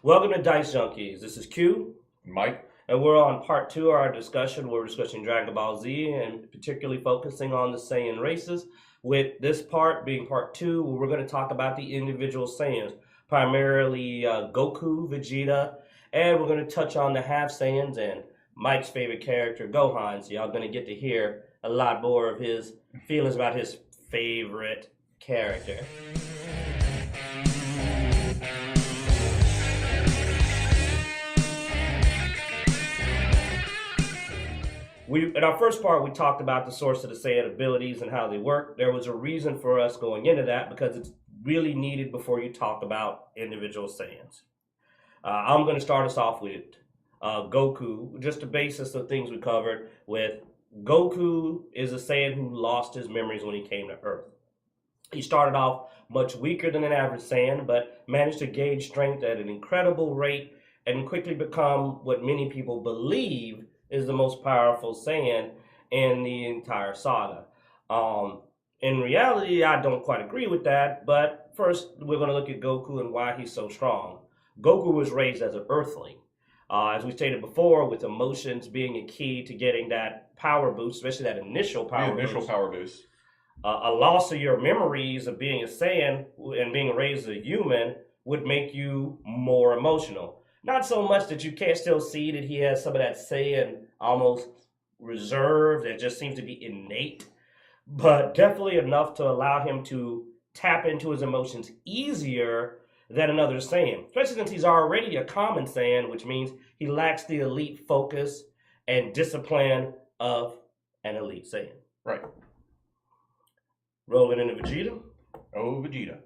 Welcome to Dicejunkies. This is Q, Mike? and we're on part two of our discussion. We're discussing Dragon Ball Z and particularly focusing on the Saiyan races. With this part being part two, we're going to talk about the individual Saiyans, primarily Goku, Vegeta, and we're going to touch on the half Saiyans and Mike's favorite character, Gohan. So y'all going to get to hear a lot more of his feelings about his favorite character. In our first part, we talked about the source of the Saiyan abilities and how they work. There was a reason for us going into that because it's really needed before you talk about individual Saiyans. I'm going to start us off with Goku, just the basis of things we covered with Goku is a Saiyan who lost his memories when he came to Earth. He started off much weaker than an average Saiyan, but managed to gauge strength at an incredible rate and quickly become what many people believe is the most powerful Saiyan in the entire saga. In reality, I don't quite agree with that, but first we're going to look at Goku and why he's so strong. Goku was raised as an Earthling. As we stated before, with emotions being a key to getting that power boost, especially that initial power boost. A loss of your memories of being a Saiyan and being raised as a human would make you more emotional. Not so much that you can't still see that he has some of that Saiyan almost reserve that just seems to be innate, but definitely enough to allow him to tap into his emotions easier than another Saiyan, especially since he's already a common Saiyan, which means he lacks the elite focus and discipline of an elite Saiyan. Right. Rolling into Vegeta. Oh, Vegeta.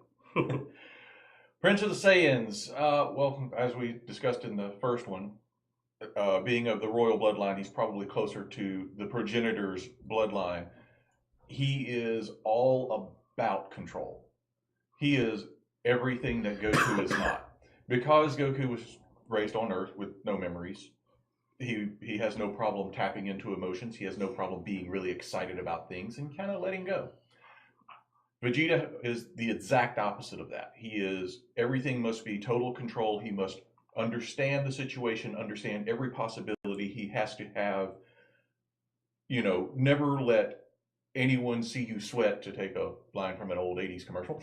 Prince of the Saiyans, well, as we discussed in the first one, being of the royal bloodline, he's probably closer to the progenitor's bloodline. He is all about control. He is everything that Goku is not. Because Goku was raised on Earth with no memories, he has no problem tapping into emotions. He has no problem being really excited about things and kind of letting go. Vegeta is the exact opposite of that. He is, everything must be total control. He must understand the situation, understand every possibility. He has to have, never let anyone see you sweat, to take a line from an old 80s commercial.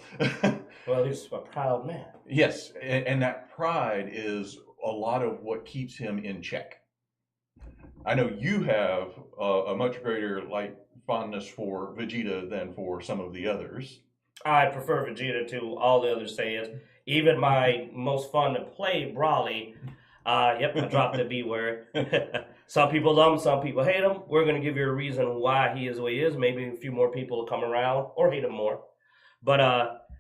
Well, he's a proud man. Yes, and that pride is a lot of what keeps him in check. I know you have a much greater fondness for Vegeta than for some of the others. I prefer Vegeta to all the other Saiyans. Even my most fun to play, Brawly. Yep, I dropped the B word. Some people love him, some people hate him. We're going to give you a reason why he is the way he is. Maybe a few more people will come around or hate him more. But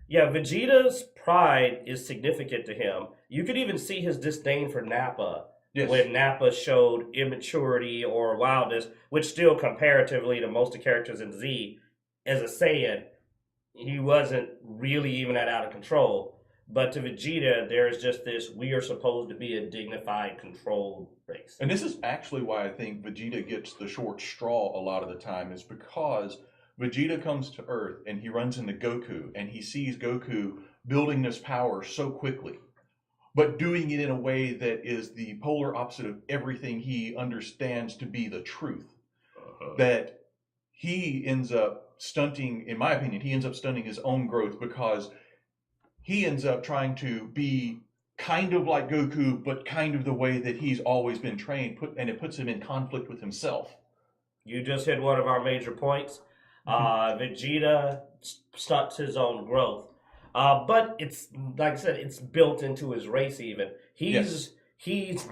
Vegeta's pride is significant to him. You could even see his disdain for Nappa. Yes. When Nappa showed immaturity or wildness, which still comparatively to most of the characters in Z, as a Saiyan, he wasn't really even that out of control. But to Vegeta, there's just this, we are supposed to be a dignified, controlled race. And this is actually why I think Vegeta gets the short straw a lot of the time, is because Vegeta comes to Earth and he runs into Goku and he sees Goku building this power so quickly, but doing it in a way that is the polar opposite of everything he understands to be the truth. That he ends up stunting, in my opinion, he ends up stunting his own growth because he ends up trying to be kind of like Goku, but kind of the way that he's always been trained, and it puts him in conflict with himself. You just hit one of our major points. Vegeta stunts his own growth. But it's, like I said, it's built into his race even. He's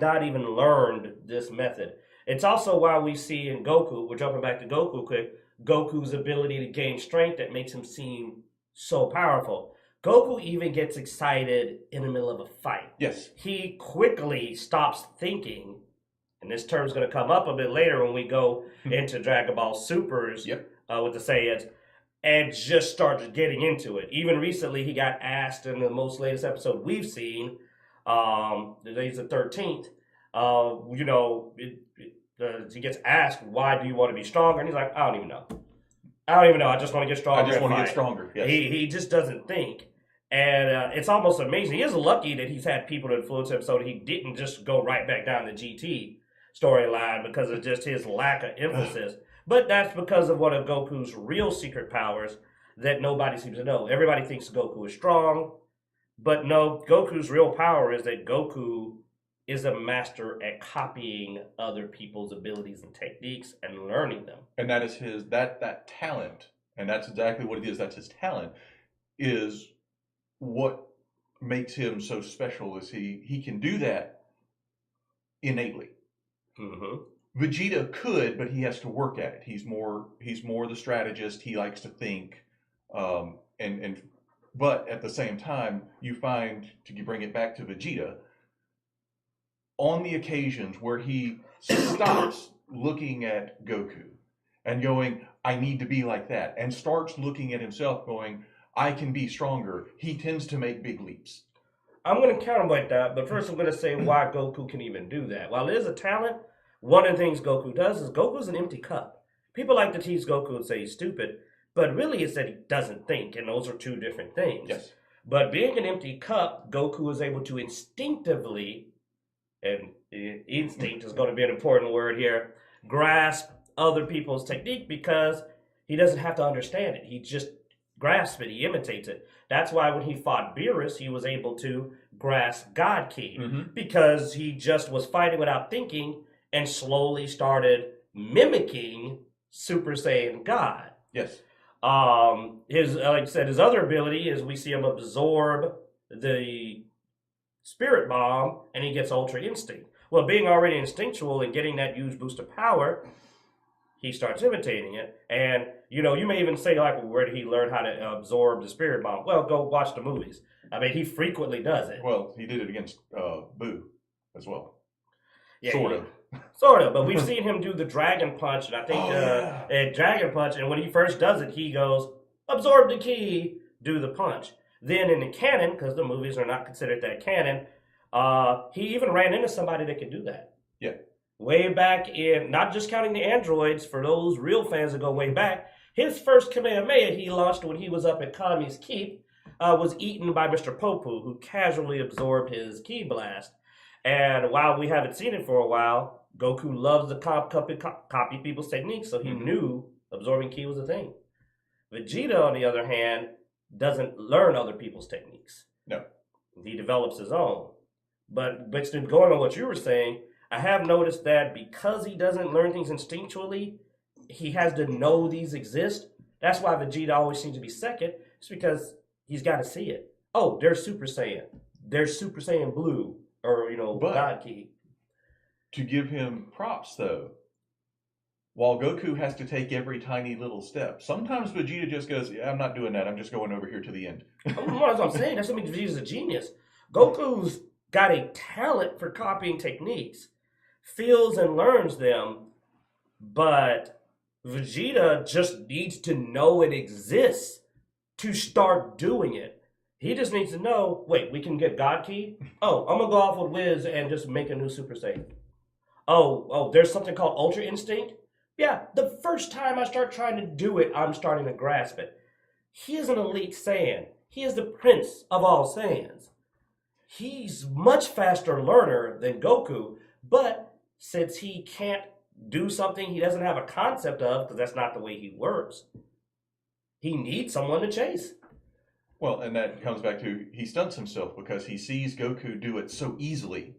not even learned this method. It's also why we see in Goku, we're jumping back to Goku quick, Goku's ability to gain strength that makes him seem so powerful. Goku even gets excited in the middle of a fight. Yes. He quickly stops thinking, and this term's going to come up a bit later when we go into Dragon Ball Supers with the Saiyans, and just started getting into it. Even recently, he got asked in the most latest episode we've seen, today's the 13th, he gets asked, why do you want to be stronger? And he's like, I don't even know. I just want to get stronger. I just want to get stronger. Yes. He just doesn't think. And it's almost amazing. He is lucky that he's had people to influence him so that he didn't just go right back down the GT storyline because of just his lack of emphasis. But that's because of one of Goku's real secret powers that nobody seems to know. Everybody thinks Goku is strong, but no, Goku's real power is that Goku is a master at copying other people's abilities and techniques and learning them. And that is his that talent, and that's exactly what it is. That's his talent. Is what makes him so special is he can do that innately. Mm-hmm. Vegeta could, but he has to work at it. He's more the strategist. He likes to think, and but at the same time, you find, to bring it back to Vegeta, on the occasions where he stops looking at Goku and going, I need to be like that, and starts looking at himself going, I can be stronger, he tends to make big leaps. I'm going to counterpoint that, but first I'm going to say why Goku can even do that. While it is a talent, one of the things Goku does is Goku's an empty cup. People like to tease Goku and say he's stupid, but really it's that he doesn't think, and those are two different things. Yes. But being an empty cup, Goku is able to instinctively, and instinct is going to be an important word here, grasp other people's technique because he doesn't have to understand it. He just grasps it, he imitates it. That's why when he fought Beerus, he was able to grasp God Ki, because he just was fighting without thinking and slowly started mimicking Super Saiyan God. Yes. His, like I said, his other ability is we see him absorb the Spirit Bomb and he gets Ultra Instinct. Well, being already instinctual and getting that huge boost of power, he starts imitating it. And, you know, you may even say, like, well, where did he learn how to absorb the Spirit Bomb? Well, go watch the movies. I mean, he frequently does it. Well, he did it against Boo as well. Yeah, sort of. Sort of, but we've seen him do the Dragon Punch, and I think Dragon Punch, and when he first does it, he goes, absorb the ki, do the punch. Then in the canon, because the movies are not considered that canon, he even ran into somebody that could do that. Yeah. Way back in, not just counting the androids, for those real fans that go way back, his first Kamehameha he launched when he was up at Kami's Keep was eaten by Mr. Popu, who casually absorbed his ki blast. And while we haven't seen it for a while, Goku loves to copy people's techniques, so he knew absorbing ki was a thing. Vegeta, on the other hand, doesn't learn other people's techniques. No. He develops his own. But going on what you were saying, I have noticed that because he doesn't learn things instinctually, he has to know these exist. That's why Vegeta always seems to be second. It's because he's got to see it. Oh, there's Super Saiyan. There's Super Saiyan Blue. Or, you know, God Ki. To give him props, though, while Goku has to take every tiny little step, sometimes Vegeta just goes, yeah, I'm not doing that. I'm just going over here to the end. That's what I'm saying. That's what makes Vegeta's a genius. Goku's got a talent for copying techniques, feels and learns them, but Vegeta just needs to know it exists to start doing it. He just needs to know, wait, we can get God Ki? Oh, I'm going to go off with Wiz and just make a new Super Saiyan. Oh, there's something called Ultra Instinct? Yeah, the first time I start trying to do it, I'm starting to grasp it. He is an elite Saiyan. He is the prince of all Saiyans. He's much faster learner than Goku, but since he can't do something he doesn't have a concept of, because that's not the way he works, he needs someone to chase. Well, and that comes back to he stunts himself because he sees Goku do it so easily.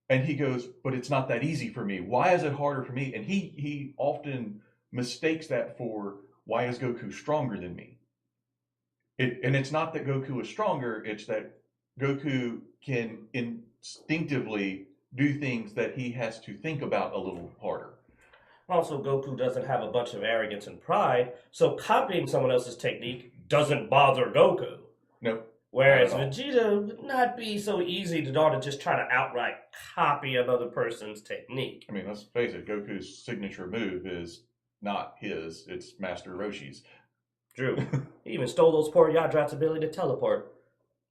And he goes, but it's not that easy for me. Why is it harder for me? And he often mistakes that for, why is Goku stronger than me? And it's not that Goku is stronger, it's that Goku can instinctively do things that he has to think about a little harder. Also, Goku doesn't have a bunch of arrogance and pride, so copying someone else's technique doesn't bother Goku. Nope. Whereas Vegeta would not be so easy to just try to outright copy another person's technique. I mean, let's face it, Goku's signature move is not his, it's Master Roshi's. True. He even stole those poor Yadrat's ability to teleport.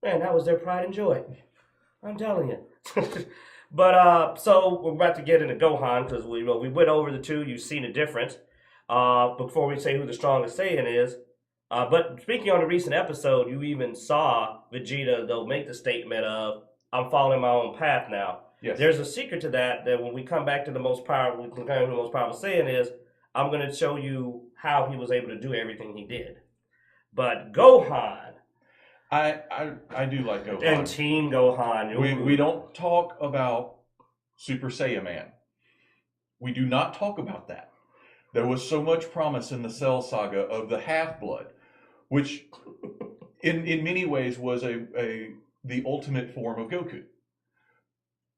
Man, that was their pride and joy. I'm telling you. But, so we're about to get into Gohan, because we went over the two, you've seen a difference. Before we say who the strongest Saiyan is, But speaking on a recent episode, you even saw Vegeta though make the statement of, "I'm following my own path now." Yes. There's a secret to that. That when we come back to the most powerful, we can come to the most powerful Saiyan is, I'm going to show you how he was able to do everything he did. But Gohan I do like Gohan. and Team Gohan, We don't talk about Super Saiyan Man. We do not talk about that. There was so much promise in the Cell Saga of the Half-Blood, which in many ways was the ultimate form of Goku.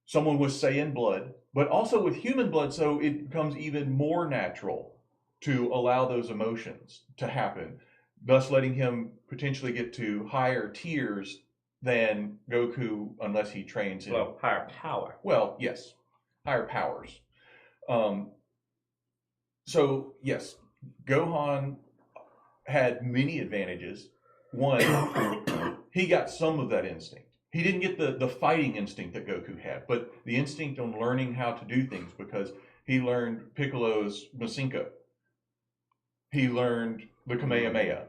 Someone with Saiyan blood, but also with human blood, so it becomes even more natural to allow those emotions to happen, thus letting him potentially get to higher tiers than Goku unless he trains in... Well, higher power. Well, yes, higher powers. So, yes, Gohan had many advantages. One, he got some of that instinct. He didn't get the fighting instinct that Goku had, but the instinct on learning how to do things, because he learned Piccolo's Masenko. He learned the Kamehameha.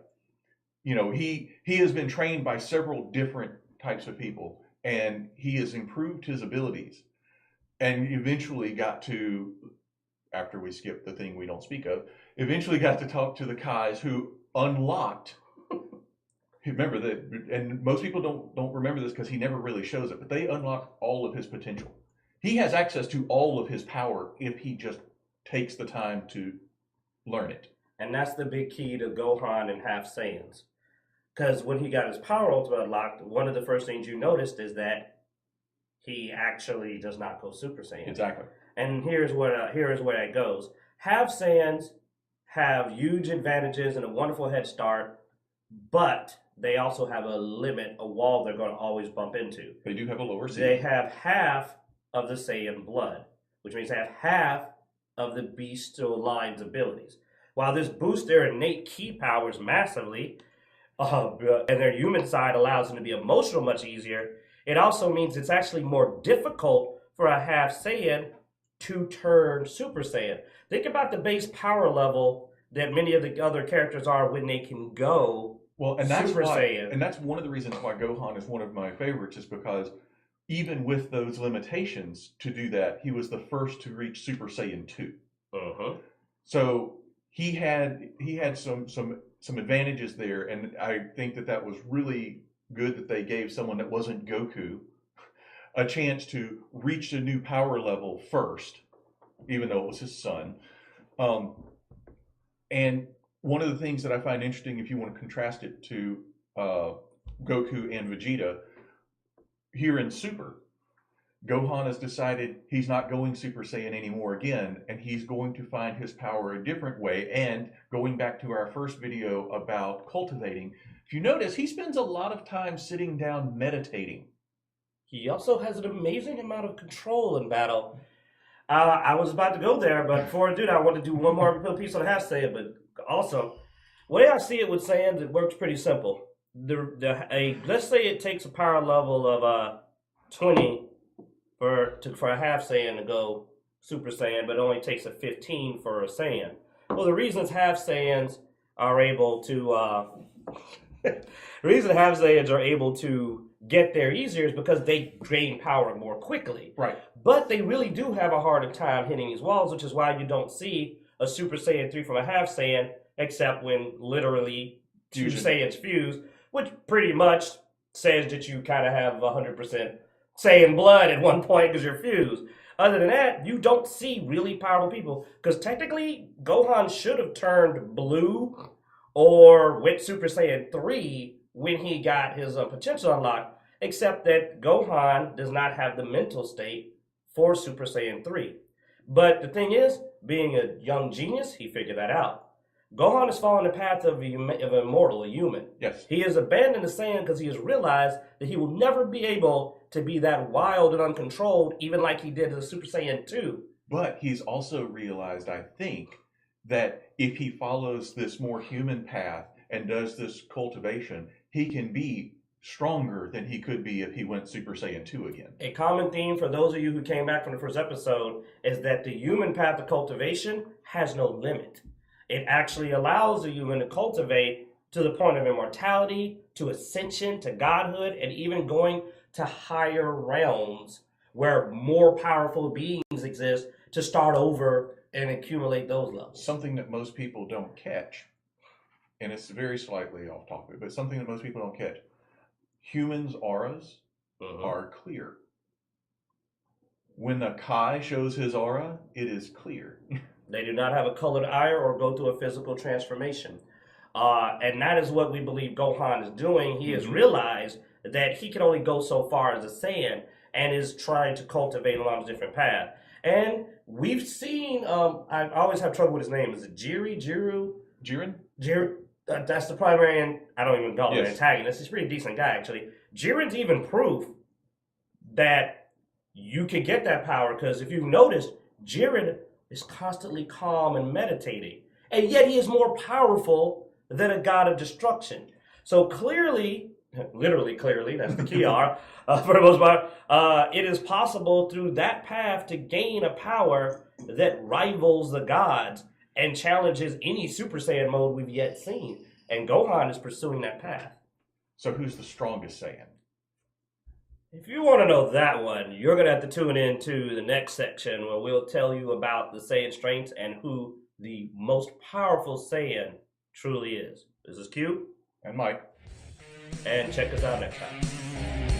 You know, he has been trained by several different types of people, and he has improved his abilities, and eventually got to, after we skip the thing we don't speak of, eventually got to talk to the Kais who unlocked... Remember that, and most people don't remember this because he never really shows it, but they unlock all of his potential. He has access to all of his power if he just takes the time to learn it. And that's the big key to Gohan and Half Saiyans. Because when he got his power ultimate unlocked, one of the first things you noticed is that he actually does not go Super Saiyan. Exactly. And here's where it goes. Half Saiyans have huge advantages and a wonderful head start, but they also have a limit, a wall they're going to always bump into. They do have a lower ceiling. They have half of the Saiyan blood, which means they have half of the bestial line's abilities. While this boosts their innate ki powers massively, and their human side allows them to be emotional much easier, it also means it's actually more difficult for a Half Saiyan to turn Super Saiyan. Think about the base power level that many of the other characters are when they can go and that's Super why, Saiyan. And that's one of the reasons why Gohan is one of my favorites, is because even with those limitations to do that, he was the first to reach Super Saiyan 2. Uh-huh. So he had some advantages there, and I think that was really good that they gave someone that wasn't Goku a chance to reach a new power level first, even though it was his son. And one of the things that I find interesting, if you want to contrast it to Goku and Vegeta, here in Super, Gohan has decided he's not going Super Saiyan anymore again, and he's going to find his power a different way. And going back to our first video about cultivating, if you notice, he spends a lot of time sitting down meditating. He also has an amazing amount of control in battle. I was about to go there, but before I do that, I want to do one more piece on Half Saiyan. But also, the way I see it with Saiyans, it works pretty simple. Let's say it takes a power level of 20 for a Half Saiyan to go Super Saiyan, but it only takes a 15 for a Saiyan. Well, the reasons Half Saiyans are able to get there easier is because they gain power more quickly. Right. But they really do have a harder time hitting these walls, which is why you don't see a Super Saiyan 3 from a Half Saiyan, except when literally two Saiyans fuse, which pretty much says that you kind of have 100% Saiyan blood at one point because you're fused. Other than that, you don't see really powerful people, because technically Gohan should have turned blue or went Super Saiyan 3 when he got his potential unlocked, except that Gohan does not have the mental state for Super Saiyan 3. But the thing is, being a young genius, he figured that out. Gohan has followed the path of an immortal, a human. Yes. He has abandoned the Saiyan because he has realized that he will never be able to be that wild and uncontrolled, even like he did in Super Saiyan 2. But he's also realized, I think, that if he follows this more human path and does this cultivation, he can be stronger than he could be if he went Super Saiyan 2 again. A common theme for those of you who came back from the first episode is that the human path of cultivation has no limit. It actually allows the human to cultivate to the point of immortality, to ascension, to godhood, and even going to higher realms where more powerful beings exist to start over and accumulate those levels. Something that most people don't catch, and it's very slightly off topic, but something that most people don't catch. Humans' auras are clear. When the Kai shows his aura, it is clear. They do not have a colored eye or go through a physical transformation. And that is what we believe Gohan is doing. He has realized that he can only go so far as a Saiyan and is trying to cultivate along a different path. And we've seen, I always have trouble with his name. Is it Jiren? That's the primary, and I don't even call him an antagonist. He's a pretty decent guy, actually. Jiren's even proof that you can get that power, because if you've noticed, Jiren is constantly calm and meditating. And yet he is more powerful than a god of destruction. So clearly, literally clearly, that's the key R, for the most part, it is possible through that path to gain a power that rivals the gods and challenges any Super Saiyan mode we've yet seen. And Gohan is pursuing that path. So who's the strongest Saiyan? If you want to know that one, you're going to have to tune in to the next section where we'll tell you about the Saiyan strengths and who the most powerful Saiyan truly is. This is Q. And Mike. And check us out next time.